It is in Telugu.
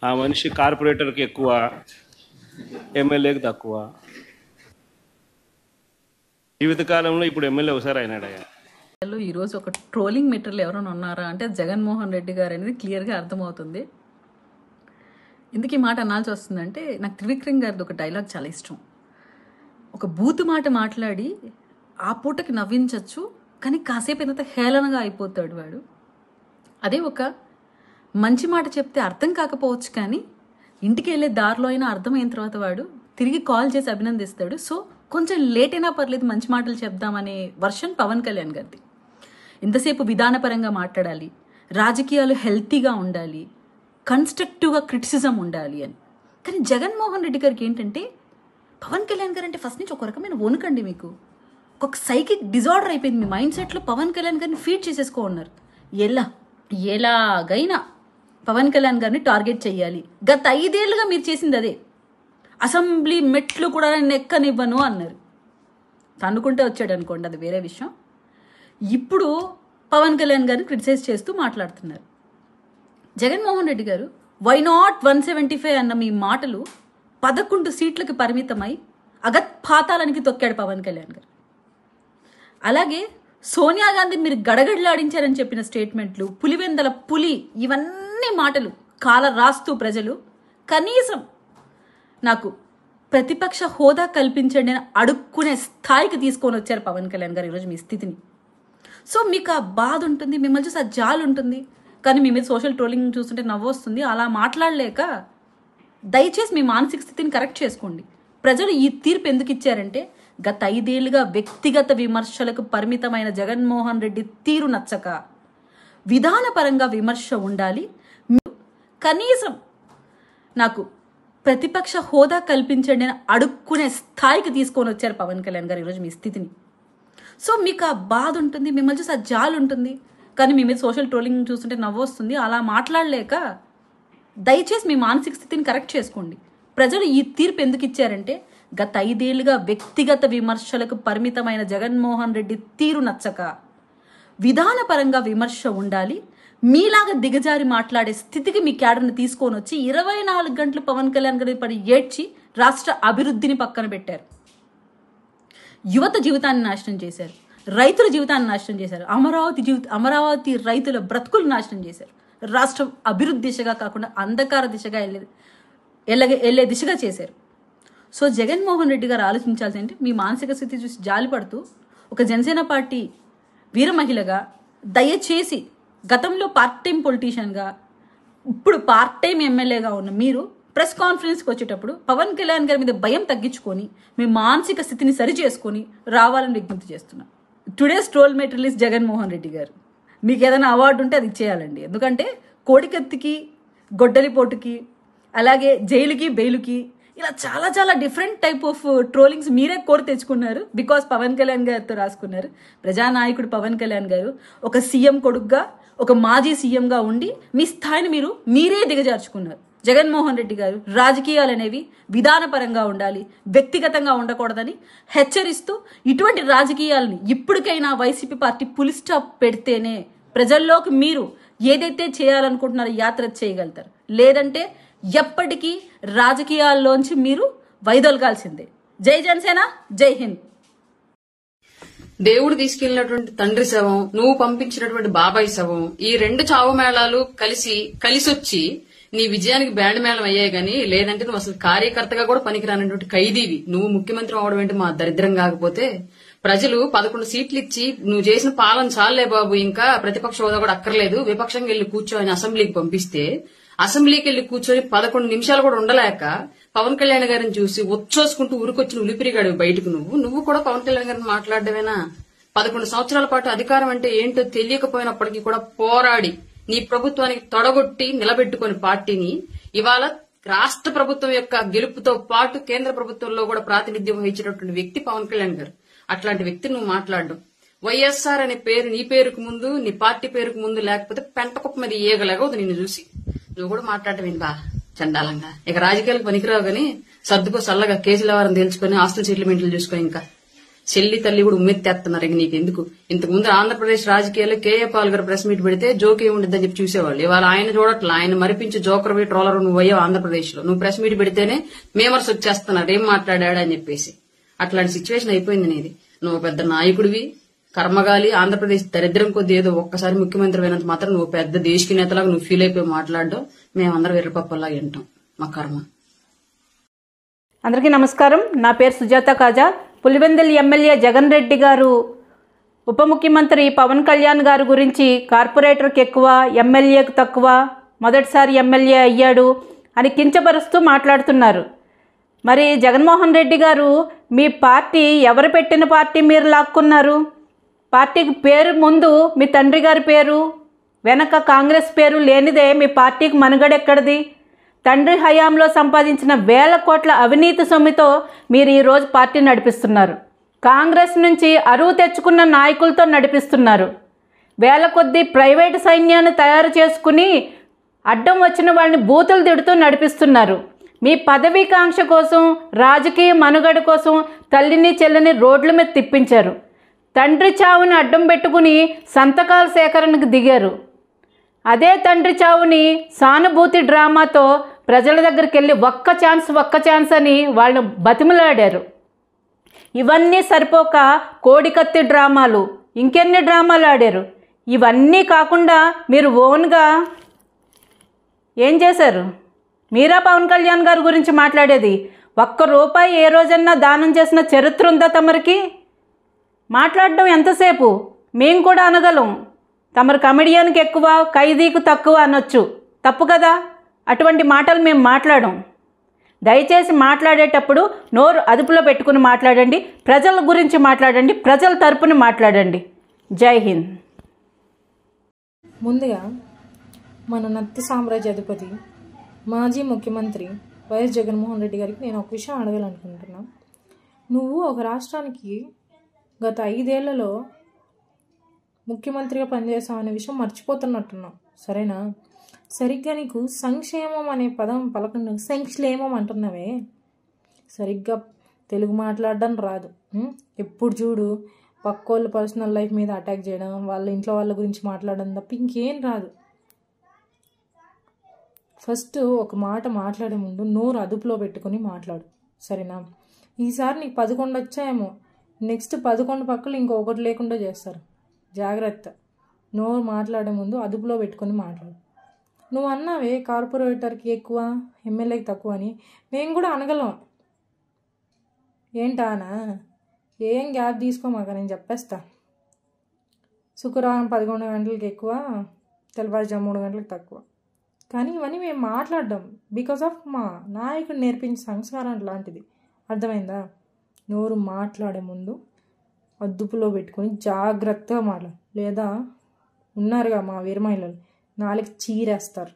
ఆ మనిషి కార్పొరేటర్కి ఎక్కువ, ఎమ్మెల్యేకి తక్కువ. జీవితకాలంలో ఇప్పుడు ఎమ్మెల్యే ఒకసారి అయినాడయ్యా. ఈరోజు ఒక ట్రోలింగ్ మెటీరియల్ ఎవరైనా ఉన్నారా అంటే జగన్మోహన్ రెడ్డి గారు అనేది క్లియర్గా అర్థమవుతుంది. ఎందుకు ఈ మాట అనాల్సి వస్తుందంటే, నాకు త్రివిక్రమ్ గారిది ఒక డైలాగ్ చాలా ఇష్టం. ఒక బూతు మాట మాట్లాడి ఆ పూటకి నవ్వించవచ్చు, కానీ కాసేపు అయినంత హేళనగా అయిపోతాడు వాడు. అదే ఒక మంచి మాట చెప్తే అర్థం కాకపోవచ్చు, కానీ ఇంటికి వెళ్ళే దారిలో అయినా అర్థమైన తర్వాత వాడు తిరిగి కాల్ చేసి అభినందిస్తాడు. సో కొంచెం లేట్ అయినా పర్లేదు మంచి మాటలు చెప్దామనే వర్షన్ పవన్ కళ్యాణ్ గారిది. ఇంతసేపు విధానపరంగా మాట్లాడాలి, రాజకీయాలు హెల్తీగా ఉండాలి, కన్స్ట్రక్టివ్గా క్రిటిసిజం ఉండాలి అని. కానీ జగన్మోహన్ రెడ్డి గారికి ఏంటంటే, పవన్ కళ్యాణ్ గారు అంటే ఫస్ట్ నుంచి ఒక రకమైన వణుకండి. మీకు ఒక సైకిక్ డిజార్డర్ అయిపోయింది మీ మైండ్ సెట్లో. పవన్ కళ్యాణ్ గారిని ఫీడ్ చేసేసుకో ఉన్నారు. ఎలాగైనా పవన్ కళ్యాణ్ గారిని టార్గెట్ చేయాలి. గత 5 ఏళ్లుగా మీరు చేసింది అదే. అసెంబ్లీ మెట్లు కూడా నేను ఎక్కనివ్వను అన్నారు. తన్నుకుంటే వచ్చాడు అనుకోండి, అది వేరే విషయం. ఇప్పుడు పవన్ కళ్యాణ్ గారిని క్రిటిసైజ్ చేస్తూ మాట్లాడుతున్నారు. జగన్మోహన్ రెడ్డి గారు వై నాట్ 175 అన్న మీ మాటలు 11 సీట్లకు పరిమితమై అగత్పాతాలనికి తొక్కాడు పవన్ కళ్యాణ్ గారు. అలాగే సోనియా గాంధీ మీరు గడగడలాడించారని చెప్పిన స్టేట్మెంట్లు, పులివెందల పులి, ఇవన్నీ మాటలు కాల రాస్తూ ప్రజలు కనీసం నాకు ప్రతిపక్ష హోదా కల్పించండి అని అడుక్కునే స్థాయికి తీసుకొని వచ్చారు పవన్ కళ్యాణ్ గారు ఈరోజు మీ స్థితిని. సో మీకు ఆ బాధ ఉంటుంది, మిమ్మల్ని చూసి ఆ జాలు ఉంటుంది, కానీ మీ మీద సోషల్ ట్రోలింగ్ చూస్తుంటే నవ్వు వస్తుంది. అలా మాట్లాడలేక దయచేసి మీ మానసిక స్థితిని కరెక్ట్ చేసుకోండి. ప్రజలు ఈ తీర్పు ఎందుకు ఇచ్చారంటే, గత 5 ఏళ్లుగా వ్యక్తిగత విమర్శలకు పరిమితమైన జగన్మోహన్ రెడ్డి తీరు నచ్చక విధానపరంగా విమర్శ ఉండాలి, కనీసం నాకు ప్రతిపక్ష హోదా కల్పించండి అని అడుక్కునే స్థాయికి తీసుకొని వచ్చారు పవన్ కళ్యాణ్ గారు ఈరోజు మీ స్థితిని. సో మీకు ఆ బాధ ఉంటుంది, మిమ్మల్ని చూసి ఆ జాలు ఉంటుంది, కానీ మీ మీద సోషల్ ట్రోలింగ్ చూస్తుంటే నవ్వు వస్తుంది. అలా మాట్లాడలేక దయచేసి మీ మానసిక స్థితిని కరెక్ట్ చేసుకోండి. ప్రజలు ఈ తీర్పు ఎందుకు ఇచ్చారంటే, గత 5 ఏళ్లుగా వ్యక్తిగత విమర్శలకు పరిమితమైన జగన్మోహన్ రెడ్డి తీరు నచ్చక విధానపరంగా విమర్శ ఉండాలి, మీలాగా దిగజారి మాట్లాడే స్థితికి మీ క్యాడర్ని తీసుకొని వచ్చి 24 గంటలు పవన్ కళ్యాణ్ గారి పడి ఏడ్చి రాష్ట్ర అభివృద్ధిని పక్కన పెట్టారు. యువత జీవితాన్ని నాశనం చేశారు, రైతుల జీవితాన్ని నాశనం చేశారు, అమరావతి రైతుల బ్రతుకులు నాశనం చేశారు. రాష్ట్రం అభివృద్ధి దిశగా కాకుండా అంధకార దిశగా వెళ్ళే దిశగా చేశారు. సో జగన్మోహన్ రెడ్డి గారు ఆలోచించాల్సి అంటే, మీ మానసిక స్థితి చూసి జాలిపడుతూ ఒక జనసేన పార్టీ వీర మహిళగా దయచేసి గతంలో పార్ట్ టైం పొలిటీషియన్గా ఇప్పుడు పార్ట్ టైం ఎమ్మెల్యేగా ఉన్న మీరు ప్రెస్ కాన్ఫరెన్స్కి వచ్చేటప్పుడు పవన్ కళ్యాణ్ గారి మీద భయం తగ్గించుకొని మీ మానసిక స్థితిని సరి చేసుకొని రావాలని విజ్ఞప్తి చేస్తున్నాను. Today's troll material Jaganmohan Reddy గారు. మీకు ఏదైనా అవార్డు ఉంటే అది ఇచ్చేయాలండి. ఎందుకంటే కోడికత్తికి, గొడ్డలిపోటుకి, అలాగే జైలుకి, బెయిలుకి, ఇలా చాలా చాలా డిఫరెంట్ టైప్ ఆఫ్ ట్రోలింగ్స్ మీరే కోరి తెచ్చుకున్నారు. బికాస్ పవన్ కళ్యాణ్ గారితో రాసుకున్నారు. ప్రజానాయకుడు పవన్ కళ్యాణ్ గారు ఒక సీఎం కొడుకుగా, ఒక మాజీ సీఎంగా ఉండి మీ స్థాయిని మీరే దిగజార్చుకున్నారు. జగన్మోహన్ రెడ్డి గారు రాజకీయాలు అనేవి విధానపరంగా ఉండాలి, వ్యక్తిగతంగా ఉండకూడదని హెచ్చరిస్తూ, ఇటువంటి రాజకీయాలని ఇప్పటికైనా వైసీపీ పార్టీ పులి స్టాప్ పెడితేనే ప్రజల్లోకి మీరు ఏదైతే చేయాలనుకుంటున్నారో యాత్ర చేయగలుగుతారు. లేదంటే ఎప్పటికీ రాజకీయాల్లోంచి మీరు వైదొలగాల్సిందే. జై జనసేన, జై హింద్. దేవుడు తీసుకెళ్లినటువంటి తండ్రి శవం, నువ్వు పంపించినటువంటి బాబాయ్ శవం, ఈ 2 చావు మేళాలు కలిసొచ్చి నీ విజయానికి బ్యాండ్ మేళం అయ్యాయి గానీ, లేదంటే నువ్వు అసలు కార్యకర్తగా కూడా పనికిరానటువంటి ఖైదీవి. నువ్వు ముఖ్యమంత్రి అవడం ఏంటి మా దరిద్రం కాకపోతే. ప్రజలు 11 సీట్లు ఇచ్చి నువ్వు చేసిన పాలన చాలే బాబు, ఇంకా ప్రతిపక్ష హోదా కూడా అక్కర్లేదు, విపక్షంగా వెళ్లి కూర్చోని అసెంబ్లీకి పంపిస్తే, అసెంబ్లీకి వెళ్లి కూర్చొని 11 నిమిషాలు కూడా ఉండలేక పవన్ కళ్యాణ్ గారిని చూసి ఉచ్చోసుకుంటూ ఉరికొచ్చిన ఉలిపిరిగాడు బయటకు. నువ్వు కూడా పవన్ కళ్యాణ్ గారిని మాట్లాడవేనా? 11 సంవత్సరాల పాటు అధికారం అంటే ఏంటో తెలియకపోయినప్పటికీ కూడా పోరాడి నీ ప్రభుత్వానికి తొడగొట్టి నిలబెట్టుకుని పార్టీని ఇవాళ రాష్ట్ర ప్రభుత్వం యొక్క గెలుపుతో పాటు కేంద్ర ప్రభుత్వంలో కూడా ప్రాతినిధ్యం వహించినటువంటి వ్యక్తి పవన్ కళ్యాణ్ గారు. అట్లాంటి వ్యక్తి నువ్వు మాట్లాడడం, వైఎస్ఆర్ అనే పేరు నీ పేరుకు ముందు, నీ పార్టీ పేరుకు ముందు లేకపోతే పెంటకుప్ప మీద ఏగలేగవుతుంది నిన్ను చూసి. నువ్వు కూడా మాట్లాడటం బా చండాలంగా. ఇక రాజకీయాలకు పనికిరావు గానీ సర్దుకో, చల్లగా కేసుల వారం తేల్చుకొని ఆస్తుల సెటిల్మెంట్లు చూసుకొని ఇంకా చెల్లి తల్లి కూడా ఉమ్మెత్తేస్తున్నారు. ఇక నీకు ఎందుకు? ఇంతకుముందు ఆంధ్రప్రదేశ్ రాజకీయాల్లో కేఏ పాల్ గారు ప్రెస్ మీట్ పెడితే జోక్ ఏముండిద్దని చెప్పి చూసేవాళ్ళు. ఇవాళ ఆయన చూడట్లా, ఆయన మరిపించి జోకర్ ట్రోలర్ నువ్వు అయ్యావు ఆంధ్రప్రదేశ్ లో. నువ్వు ప్రెస్ మీట్ పెడితేనే మేమర్స్ వచ్చేస్తున్నారు ఏం మాట్లాడాడు అని చెప్పేసి. అట్లాంటి సిచ్యువేషన్ అయిపోయింది నీది. నువ్వు పెద్ద నాయకుడివి, కర్మగాలి. ఆంధ్రప్రదేశ్ దరిద్రం కొద్ది ఏదో ఒక్కసారి ముఖ్యమంత్రి అయినంత మాత్రం నువ్వు పెద్ద దేశకి నేతలాగా నువ్వు ఫీల్ అయిపోయి మాట్లాడడం మేమందరం వెర్రపప్పలా వింటాం. మా కర్మ. అందరికీ నమస్కారం. నా పేరు సుజాత కాజా. పులివెందుల ఎమ్మెల్యే జగన్ రెడ్డి గారు ఉప ముఖ్యమంత్రి పవన్ కళ్యాణ్ గారి గురించి కార్పొరేటర్కి ఎక్కువ, ఎమ్మెల్యేకు తక్కువ, మొదటిసారి ఎమ్మెల్యే అయ్యాడు అని కించపరుస్తూ మాట్లాడుతున్నారు. మరి జగన్మోహన్ రెడ్డి గారు, మీ పార్టీ ఎవరు పెట్టిన పార్టీ మీరు లాక్కున్నారు? పార్టీకి పేరు ముందు మీ తండ్రి గారి పేరు, వెనక కాంగ్రెస్ పేరు లేనిదే మీ పార్టీకి మనుగడెక్కడిది? తండ్రి హయాంలో సంపాదించిన వేల కోట్ల అవినీతి సొమ్ముతో మీరు ఈరోజు పార్టీ నడిపిస్తున్నారు. కాంగ్రెస్ నుంచి అరువు తెచ్చుకున్న నాయకులతో నడిపిస్తున్నారు. వేల కొద్దీ ప్రైవేటు సైన్యాన్ని తయారు చేసుకుని అడ్డం వచ్చిన వాళ్ళని బూతులు తిడుతూ నడిపిస్తున్నారు. మీ పదవీకాంక్ష కోసం, రాజకీయ మనుగడ కోసం తల్లిని చెల్లిని రోడ్ల మీద తిప్పించారు. తండ్రి చావుని అడ్డం పెట్టుకుని సంతకాల సేకరణకు దిగారు. అదే తండ్రి చావుని సానుభూతి డ్రామాతో ప్రజల దగ్గరికి వెళ్ళి ఒక్క ఛాన్స్ అని వాళ్ళు బతిమలాడారు. ఇవన్నీ సరిపోక కోడికత్తి డ్రామాలు, ఇంకెన్ని డ్రామాలు ఆడారు. ఇవన్నీ కాకుండా మీరు ఓన్గా ఏం చేశారు? మీరా పవన్ కళ్యాణ్ గారి గురించి మాట్లాడేది? ₹1 ఏ రోజన్నా దానం చేసిన చరిత్ర ఉందా తమరికి? మాట్లాడడం ఎంతసేపు? మేము కూడా అనగలం. తమరు కమెడియన్కి ఎక్కువ, ఖైదీకి తక్కువ అనొచ్చు, తప్పు కదా? అటువంటి మాటలు మేము మాట్లాడం. దయచేసి మాట్లాడేటప్పుడు నోరు అదుపులో పెట్టుకుని మాట్లాడండి. ప్రజల గురించి మాట్లాడండి, ప్రజల తరపున మాట్లాడండి. జై హింద్. ముందుగా మన నత్తి సామ్రాజ్యాధిపతి మాజీ ముఖ్యమంత్రి వైఎస్ జగన్మోహన్ రెడ్డి గారికి నేను ఒక విషయం అడగాలనుకుంటున్నా. నువ్వు ఒక రాష్ట్రానికి గత 5 ఏళ్లలో ముఖ్యమంత్రిగా పనిచేసావు అనే విషయం మర్చిపోతున్నట్టున్నావు, సరేనా? సరిగ్గా నీకు సంక్షేమం అనే పదం పలకండి, సంక్షేమం అంటున్నావే, సరిగ్గా తెలుగు మాట్లాడడం రాదు. ఎప్పుడు చూడు పక్కోళ్ళ పర్సనల్ లైఫ్ మీద అటాక్ చేయడం, వాళ్ళ ఇంట్లో వాళ్ళ గురించి మాట్లాడడం తప్ప ఇంకేం రాదు. ఫస్ట్ ఒక మాట మాట్లాడే ముందు నోరు అదుపులో పెట్టుకుని మాట్లాడు, సరేనా? ఈసారి నీకు 11 వచ్చాయేమో, నెక్స్ట్ 11 పక్కలు ఇంకొకటి లేకుండా చేస్తారు. జాగ్రత్త. నోరు మాట్లాడే ముందు అదుపులో పెట్టుకొని మాట్లాడు. నువ్వు అన్నావే కార్పొరేటర్కి ఎక్కువ, ఎమ్మెల్యేకి తక్కువ అని. మేము కూడా అనగలం. ఏంటానా? ఏం గ్యాప్ తీసుకోమాక, నేను చెప్పేస్తా. శుక్రవారం 11 గంటలకి ఎక్కువ, తెల్లవారుజాము 3 గంటలకు తక్కువ. కానీ ఇవన్నీ మేము మాట్లాడడం బికాస్ ఆఫ్ మా నాయకుడు నేర్పించే సంస్కారం లాంటిది. అర్థమైందా? నోరు మాట్లాడే ముందు అదుపులో పెట్టుకొని జాగ్రత్తగా మాట్లాడు, లేదా ఉన్నారుగా మా వీర మహిళలు, నాలుగు చీరేస్తారు.